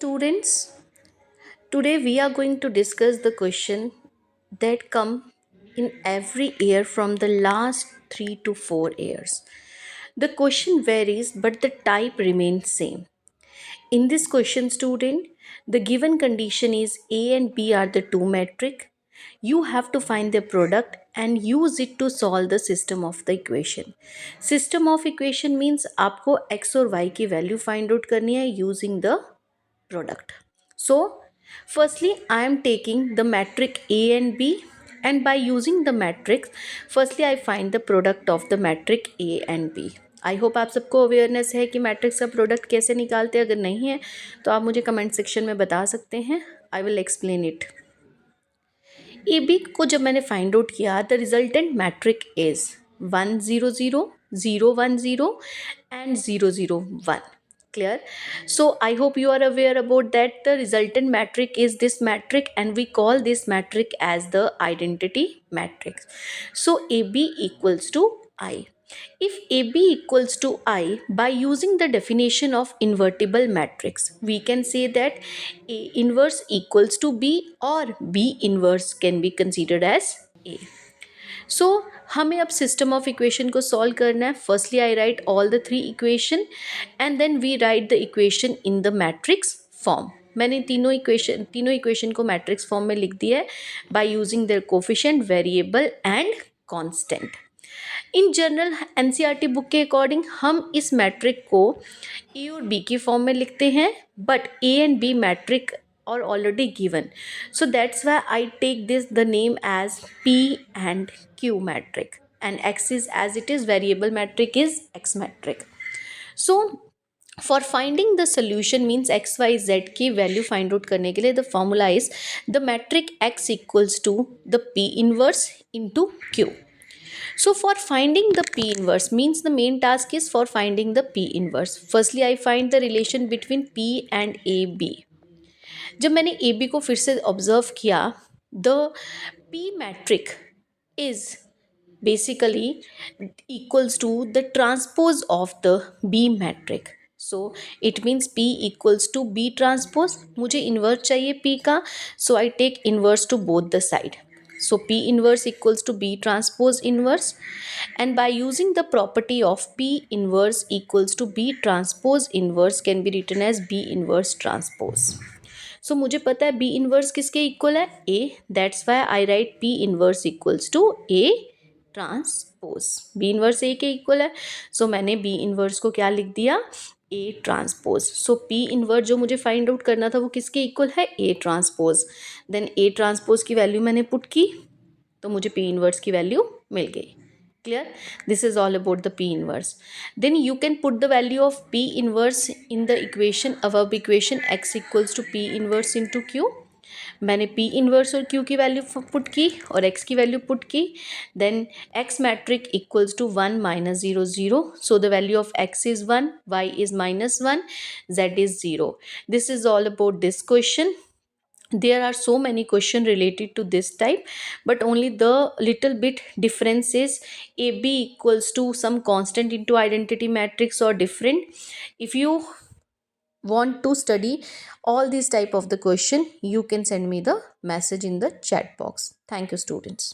Students, today we are going to discuss the question that come in every year from the last 3 to 4 years. The question varies but the type remains same. In this question student, the given condition is A and B are the two metric. You have to find the product and use it to solve the system of the equation. System of equation means आपको x और y की value find out करनी है using the product. So, firstly, I am taking the metric A and B, and by using the matrix, firstly I find the product of the metric A and B. I hope आप सबको awareness है कि matrix का product कैसे निकालते हैं. अगर नहीं है तो आप मुझे कमेंट सेक्शन में बता सकते हैं. I will explain it. A B को जब मैंने फाइंड आउट किया, the resultant matrix is 100, 010 and 001. Clear? So I hope you are aware about that the resultant matrix is this matrix, and we call this matrix as the identity matrix. So AB equals to I. If AB equals to I, by using the definition of invertible matrix, we can say that A inverse equals to B, or B inverse can be considered as A. So हमें अब system of equation को solve करना है. Firstly I write all the three equation and then we write the equation in the matrix form. मैंने तीनों equation को matrix form में लिख दिया है by using their coefficient, variable and constant. In general NCERT book के according हम इस मैट्रिक को ए और बी की फॉर्म में लिखते हैं, but A and B matrix are already given, so that's why I take this the name as P and Q matrix, and X is as it is variable matrix is X matrix. So for finding the solution means x y z की value find out करने के लिए the formula is the matrix X equals to the P inverse into Q. So for finding the P inverse means the main task is for finding the P inverse. Firstly I find the relation between P and AB. जब मैंने ए B को फिर से observe किया, the P matrix is basically equals to the transpose of the B matrix. So it means P equals to B transpose. मुझे inverse चाहिए P का, so I take inverse to both the side. So P inverse equals to B transpose inverse, and by using the property of P inverse equals to B transpose inverse can be written as B inverse transpose. So मुझे पता है B inverse किसके equal है, A. That's why I write P inverse equals to A transpose. B inverse A के equal है, so मैंने B inverse को क्या लिख दिया, A transpose. So P inverse जो मुझे फाइंड आउट करना था वो किसके इक्वल है, A transpose. Then A transpose की वैल्यू मैंने पुट की तो मुझे P inverse की वैल्यू मिल गई. Clear? This is all about the P inverse. Then you can put the value of P inverse in the equation, above equation x equals to P inverse into Q. मैंने P inverse और Q की value put की और x की value put की. Then x matrix equals to 1 minus 0 0. So the value of x is 1, y is minus 1, z is 0. This is all about this question. There are so many questions related to this type, but only the little bit difference is AB equals to some constant into identity matrix or different. If you want to study all these type of the question, you can send me the message in the chat box. Thank you students.